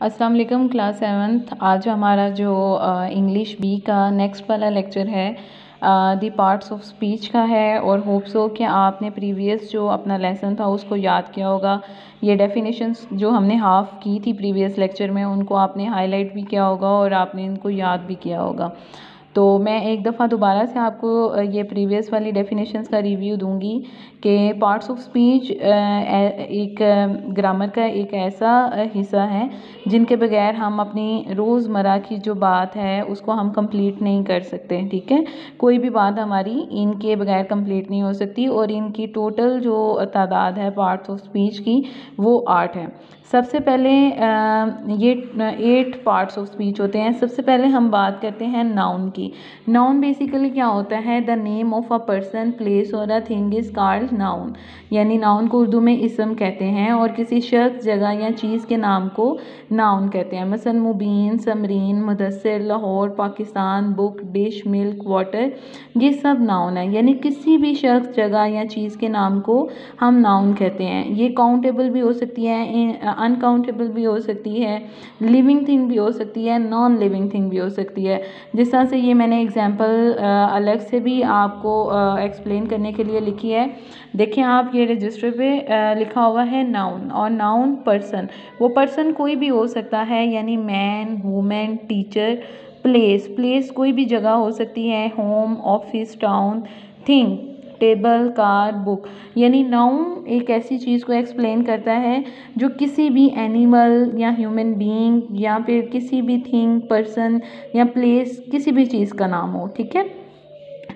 अस्सलाम वालेकुम class 7th। आज हमारा जो इंग्लिश बी का नेक्स्ट वाला लेक्चर है दी पार्ट्स ऑफ स्पीच का है, और होप सो कि आपने प्रीवियस जो अपना लेसन था उसको याद किया होगा। ये डेफिनेशंस जो हमने हाफ़ की थी प्रीवियस लेक्चर में उनको आपने हाईलाइट भी किया होगा और आपने इनको याद भी किया होगा। तो मैं एक दफ़ा दोबारा से आपको ये प्रीवियस वाली डेफिनेशंस का रिव्यू दूंगी कि पार्ट्स ऑफ स्पीच एक ग्रामर का एक ऐसा हिस्सा है जिनके बगैर हम अपनी रोज़मर्रा की जो बात है उसको हम कंप्लीट नहीं कर सकते। ठीक है, कोई भी बात हमारी इनके बगैर कंप्लीट नहीं हो सकती, और इनकी टोटल जो तादाद है पार्ट्स ऑफ स्पीच की वो 8 है। सबसे पहले ये 8 पार्ट्स ऑफ स्पीच होते हैं। सबसे पहले हम बात करते हैं नाउन की। नाउन बेसिकली क्या होता है? The name of a person, place और a thing is called noun. यानी नाउन को उर्दू में इसम कहते हैं, और किसी शख्स, जगह या चीज़ के नाम को नाउन कहते हैं। मसलन Mubeen, Samreen, Mudassir, Lahore, Pakistan, book, dish, milk, water, ये सब नाउन है। यानी किसी भी शख्स, जगह या चीज़ के नाम को हम नाउन कहते हैं। ये काउंटेबल भी हो सकती है, अनकाउंटेबल भी हो सकती है, लिविंग थिंग भी हो सकती है, नॉन लिविंग थिंग भी हो सकती है। जिस तरह से ये मैंने एग्जांपल अलग से भी आपको एक्सप्लेन करने के लिए लिखी है। देखें आप, ये रजिस्टर पे लिखा हुआ है नाउन, और नाउन पर्सन, वो पर्सन कोई भी हो सकता है, यानी man, women, teacher. Place, place कोई भी जगह हो सकती है, home, office, town. Thing, table, car, book. यानी नाउन एक ऐसी चीज़ को एक्सप्लेन करता है जो किसी भी एनिमल या ह्यूमन बीइंग या फिर किसी भी थिंग, पर्सन या प्लेस, किसी भी चीज़ का नाम हो। ठीक है,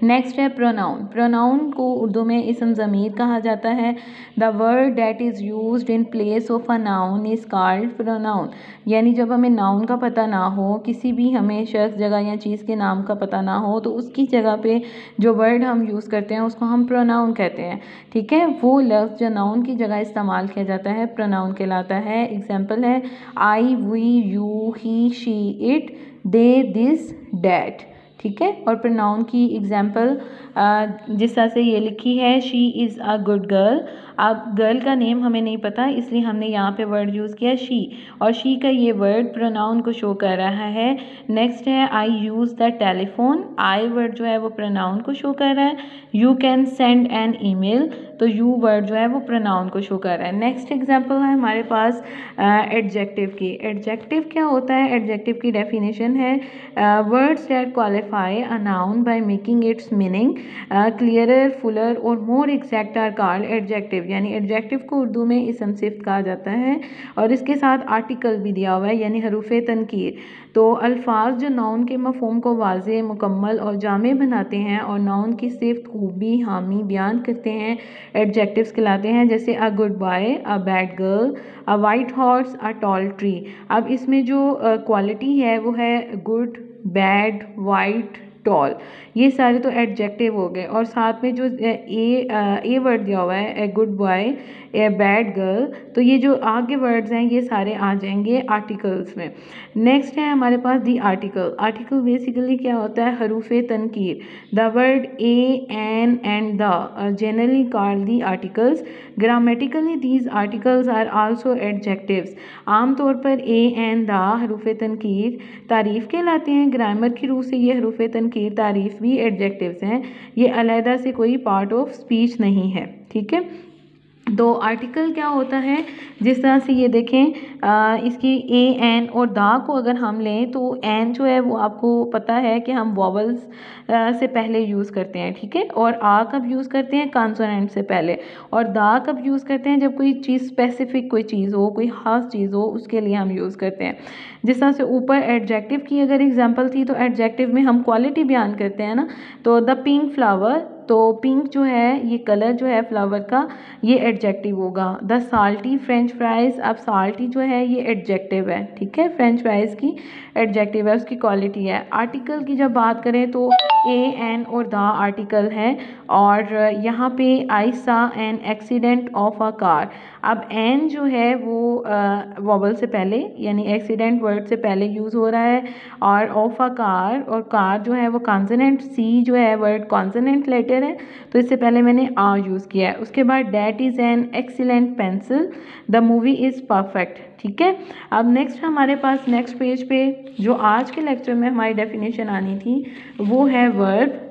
नेक्स्ट है प्रोनाउन। प्रोनाउन को उर्दू में इसम ज़मीर कहा जाता है। The word that is used in place of a noun is called pronoun. यानी जब हमें नाउन का पता ना हो, किसी भी हमें शख्स, जगह या चीज़ के नाम का पता ना हो, तो उसकी जगह पे जो वर्ड हम यूज़ करते हैं उसको हम प्रोनाउन कहते हैं। ठीक है, वो लफ्ज़ जो नाउन की जगह इस्तेमाल किया जाता है प्रोनाउन कहलाता है। एग्जाम्पल है I, we, you, he, she, it, they, this, that. ठीक है, और प्रोनाउन की एग्जाम्पल जिस तरह से ये लिखी है, she is a good girl. अब गर्ल का नेम हमें नहीं पता, इसलिए हमने यहाँ पे वर्ड यूज़ किया शी, और शी का ये वर्ड प्रोनाउन को शो कर रहा है। नेक्स्ट है I use the telephone. I word जो है वो प्रोनाउन को शो कर रहा है। You can send an email, तो यू वर्ड जो है वो प्रोनाउन को शो कर रहा है। नेक्स्ट एग्जाम्पल है हमारे पास एडजेक्टिव की। एडजेक्टिव क्या होता है? एडजेक्टिव की डेफिनेशन है words that qualify a noun by making it's meaning clearer, Fuller और मोर एग्जैक्ट आर कॉल्ड एडजेक्टिव। यानी एडजेक्टिव को उर्दू में इसम सिफ्त कहा जाता है, और इसके साथ आर्टिकल भी दिया हुआ है, यानी हरूफे तनकीर। तो अल्फाज जो नाउन के मफहूम को वाज़े, मुकम्मल और जामे बनाते हैं और नाउन की सिफ्त, खूबी, हामी बयान करते हैं, एडजेक्टिव्स कहलाते हैं। जैसे a good boy, a bad girl, a white horse, a tall tree. अब इसमें जो क्वालिटी है वो है गुड, बैड, वाइट, टॉल, ये सारे तो एडजेक्टिव हो गए। और साथ में जो ए वर्ड दिया हुआ है, a good boy, a bad girl, तो ये जो आगे वर्ड्स हैं ये सारे आ जाएंगे आर्टिकल्स में। नेक्स्ट है हमारे पास दी आर्टिकल। आर्टिकल बेसिकली क्या होता है? हरूफे तनकीर। The word a, an and the generally called the articles. Grammatically these articles are also adjectives. आमतौर पर ए, एन, द हरूफे तनकीर तारीफ़ कहलाते हैं। ग्रामर की रूह से ये हरूफे तनकीर तारीफ़ भी एडजेक्टिव्स हैं, ये अलहदा से कोई पार्ट ऑफ स्पीच नहीं है। ठीक है, तो आर्टिकल क्या होता है? जिस तरह से ये देखें, इसकी ए, एन और दा को अगर हम लें तो एन जो है वो आपको पता है कि हम वॉवल्स से पहले यूज़ करते हैं। ठीक है, और आ कब यूज़ करते हैं? कॉन्सोनेंट से पहले। और दा कब यूज़ करते हैं? जब कोई चीज़ स्पेसिफिक कोई चीज़ हो, कोई ख़ास चीज़ हो, उसके लिए हम यूज़ करते हैं। जिस तरह से ऊपर एडजेक्टिव की अगर एग्जांपल थी, तो एडजेक्टिव में हम क्वालिटी बयान करते हैं ना। तो द पिंक फ्लावर, तो पिंक जो है ये कलर जो है फ्लावर का, ये एडजेक्टिव होगा। द साल्टी फ्रेंच फ्राइज़, अब साल्टी जो है ये एडजेक्टिव है। ठीक है, फ्रेंच फ्राइज़ की एडजेक्टिव है, उसकी क्वालिटी है। आर्टिकल की जब बात करें तो ए, एन और द आर्टिकल है। और यहाँ पे आई सा an accident of a car. अब एन जो है वो वॉवल से पहले यानी एक्सीडेंट वर्ड से पहले यूज़ हो रहा है, और ऑफ अ कार, और कार जो है वो कॉन्सोनेंट, सी जो है वर्ड कॉन्सोनेंट लेटर है तो इससे पहले मैंने आ यूज़ किया है। उसके बाद that is an excellent pencil, the movie is perfect. ठीक है, अब नेक्स्ट हमारे पास नेक्स्ट पेज पे जो आज के लेक्चर में हमारी डेफिनेशन आनी थी वो है वर्ब।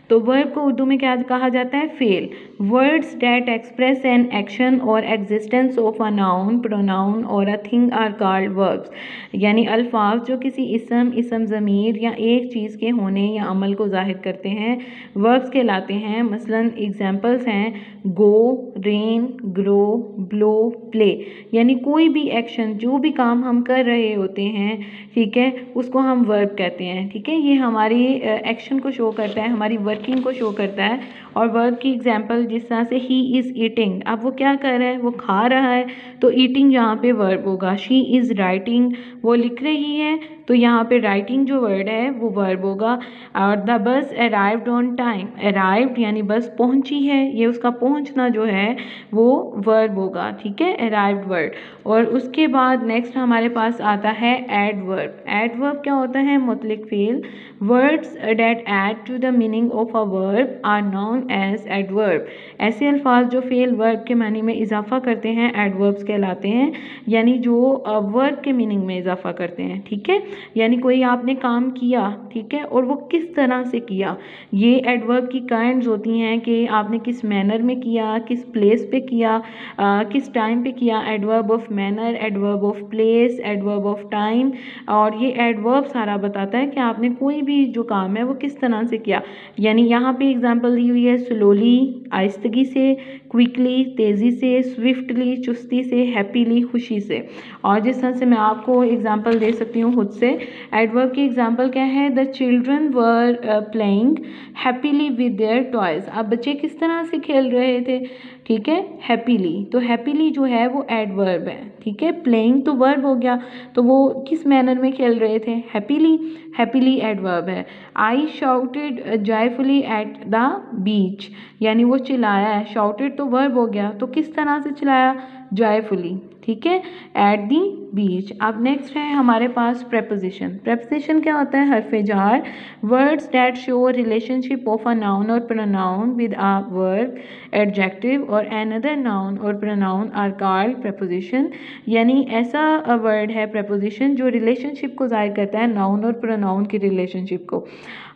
तो वर्ब को उर्दू में क्या कहा जाता है? फेल। Words that express an action और existence of a noun, pronoun और a thing are called verbs. यानी अल्फाज जो किसी इसम ज़मीर या एक चीज़ के होने या अमल को जाहिर करते हैं वर्ब्स कहलाते हैं। मसलन एग्जांपल्स हैं गो, रेन, ग्रो, ब्लो, प्ले। यानी कोई भी एक्शन, जो भी काम हम कर रहे होते हैं, ठीक है, उसको हम वर्ब कहते हैं। ठीक है, ये हमारी एक्शन को शो करता है, हमारी वर्किंग को शो करता है। और वर्ब की एग्जांपल जिस तरह से ही इज़ ईटिंग, अब वो क्या कर रहा है? वो खा रहा है, तो ईटिंग यहाँ पे वर्ब होगा। शी इज़ राइटिंग, वो लिख रही है, तो यहाँ पे राइटिंग जो वर्ड है वो वर्ब होगा। और the bus arrived on time, arrived यानी बस पहुँची है, ये उसका पहुँचना जो है वो वर्ब होगा। ठीक है, अराइव्ड वर्ड। और उसके बाद नेक्स्ट हमारे पास आता है एडवर्ब। एडवर्ब क्या होता है? मुतलिक फ़ेल। Words that add to the meaning of a verb are known as adverb. ऐसे अल्फाज जो फेल वर्ब के मानी में इजाफा करते हैं एडवर्ब्स कहलाते हैं, यानी जो वर्ब के मीनिंग में इजाफा करते हैं। ठीक है, यानी कोई आपने काम किया, ठीक है, और वो किस तरह से किया, ये एडवर्ब की काइंड्स होती हैं कि आपने किस मैनर में किया, किस प्लेस पे किया, किस टाइम पे किया। Adverb of manner, adverb of place, adverb of time. और ये एडवर्ब सारा बताता है कि आपने कोई भी जो काम है वो किस तरह से किया। यानी यहाँ पे एग्जांपल दी हुई है स्लोली आहिस्तगी से, क्विकली तेज़ी से, स्विफ्टली चुस्ती से, हैप्पीली खुशी से। और जिस तरह से मैं आपको एग्जांपल दे सकती हूँ खुद से, एडवर्ब की एग्जांपल क्या है? The children were playing happily with their toys. अब बच्चे किस तरह से खेल रहे थे? ठीक है, हैप्पीली, तो हैप्पीली जो है वो एडवर्ब है। ठीक है, प्लेइंग तो वर्ब हो गया, तो वो किस मैनर में खेल रहे थे? हैप्पीली, हैप्पीली एडवर्ब है। I shouted joyfully at the beach, यानी वो चिल्लाया है, शाउटेड तो वर्ब हो गया, तो किस तरह से चिल्लाया? जॉयफुली। ठीक है, एट दी बीच। अब नेक्स्ट है हमारे पास प्रेपोजिशन। प्रेपोजिशन क्या होता है? हर्फ जार। Words that show relationship of a noun और pronoun with a verb, adjective और अनदर नाउन और प्रोनाउन आर कॉल्ड प्रेपोजिशन। यानी ऐसा वर्ड है प्रेपोजिशन जो रिलेशनशिप को जाहिर करता है नाउन और प्रोनाउन की रिलेशनशिप को।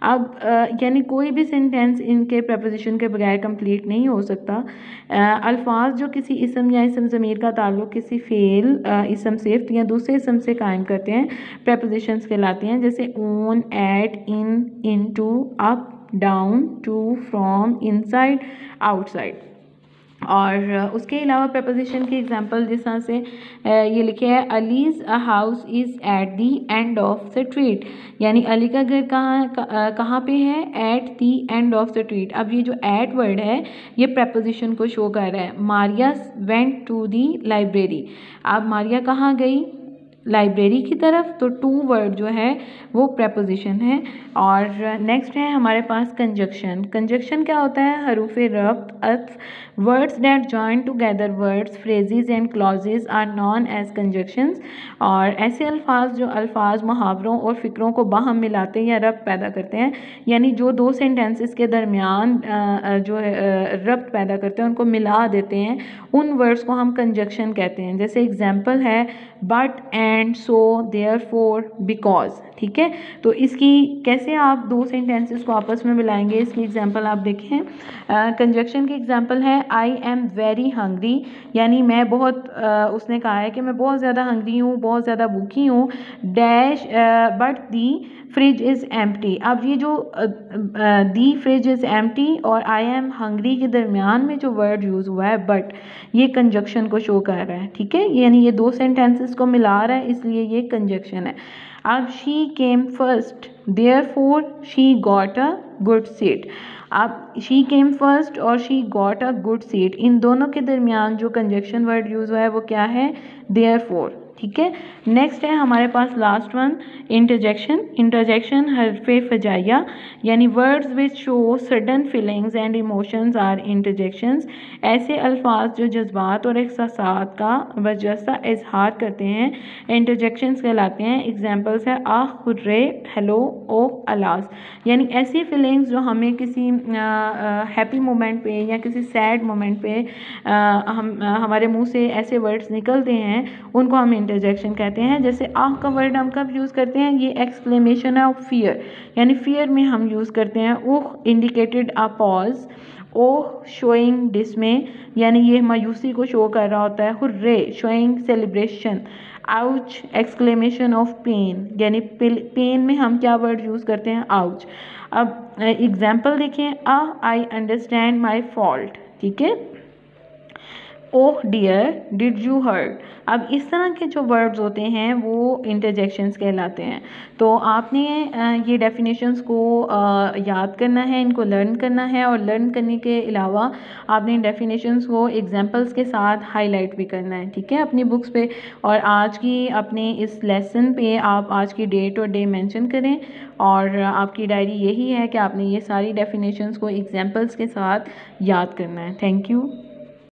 अब यानी कोई भी सेंटेंस इनके प्रेपोजिशन के बगैर कंप्लीट नहीं हो सकता। अल्फाज जो किसी इसम या इसम ज़मीर का ताल्लुक़ किसी फ़ेल इसम से या दूसरे इसम से कायम करते हैं प्रेपोजिशंस कहलाते हैं। जैसे on, at, in, into, up, down, to, from, inside, outside. और उसके अलावा प्रपोजिशन की एग्जांपल जिस तरह से ये लिखे है Ali's a house is at the end of the street, यानी अली का घर कहाँ पे है? At the end of the street. अब ये जो एट वर्ड है ये प्रपोजिशन को शो कर रहा है। Maria went to the library, अब मारिया कहाँ गई? लाइब्रेरी की तरफ, तो टू वर्ड जो है वो प्रपोजिशन है। और नेक्स्ट है हमारे पास कंजक्शन। कंजक्शन क्या होता है? हरूफ रब्त, अत्फ। Words that join together words, phrases and clauses are known as conjunctions. और ऐसे अल्फाज जो अल्फाज मुहावरों और फ़िक्रों को बाहम मिलाते हैं या रब्त पैदा करते हैं, यानी जो दो सेंटेंसेस के दरमियान जो है रब्त पैदा करते हैं उनको मिला देते हैं, उन वर्ड्स को हम कंजक्शन कहते हैं। जैसे एग्जाम्पल है but, and, so, therefore, because. ठीक है, तो इसकी कैसे आप दो सेंटेंसेस को आपस में मिलाएंगे, इसकी एग्जांपल आप देखें। कंजक्शन की एग्जांपल है आई एम वेरी हंग्री, यानी मैं बहुत उसने कहा है कि मैं बहुत ज़्यादा हंग्री हूँ, बहुत ज़्यादा भूखी हूँ। Dash but the fridge is empty. अब ये जो दी फ्रिज इज़ एम्प्टी और आई एम हंग्री के दरमियान में जो वर्ड यूज़ हुआ है बट, ये कंजक्शन को शो कर रहा है। ठीक है, यानी ये दो सेंटेंसेस को मिला रहा है, इसलिए ये कंजक्शन है। अब she came first, therefore she got a good seat. अब शी केम फर्स्ट और she got a good seat, इन दोनों के दरमियान जो कंजक्शन वर्ड यूज़ हुआ है वो क्या है? देयरफॉर। ठीक है। नेक्स्ट है हमारे पास लास्ट वन, इंटरजेक्शन। इंटरजेक्शन हरफ़े फजाइया यानी words which show sudden feelings and emotions are interjections. ऐसे अल्फाज जो जज्बात और एहसासात का बरजस्ता इजहार करते हैं इंटरजेक्शंस कहलाते हैं। एग्जांपल्स है आह हुर्रे, हेलो, ओह, अलास। यानी ऐसी फीलिंग्स जो हमें किसी हैप्पी मोमेंट पे या किसी सैड मोमेंट पे हमारे मुंह से ऐसे वर्ड्स निकलते हैं उनको हम इंटरजेक्शन कहते हैं। जैसे आह का वर्ड हम कब यूज़ करते हैं, ये एक्सक्लेमेशन है ऑफ फियर, यानी फियर में हम यूज़ करते हैं। Oh indicated a pause, oh showing dismay यानी ये मायूसी को शो कर रहा होता है। Hurray showing celebration. Ouch exclamation of pain, यानी पेन में हम क्या वर्ड यूज़ करते हैं, आउच। अब एग्जाम्पल देखें, आई अंडरस्टैंड माई फॉल्ट, ठीक है। Oh dear did you hurt. अब इस तरह के जो वर्ड्स होते हैं वो इंटरजेक्शंस कहलाते हैं। तो आपने ये डेफिनेशंस को याद करना है, इनको लर्न करना है, और लर्न करने के अलावा आपने इन डेफिनेशंस को एग्जांपल्स के साथ हाईलाइट भी करना है, ठीक है, अपनी बुक्स पे। और आज की अपने इस लेसन पे आप आज की डेट और डे मेंशन करें, और आपकी डायरी यही है कि आपने ये सारी डेफिनेशंस को एग्जांपल्स के साथ याद करना है। Thank you.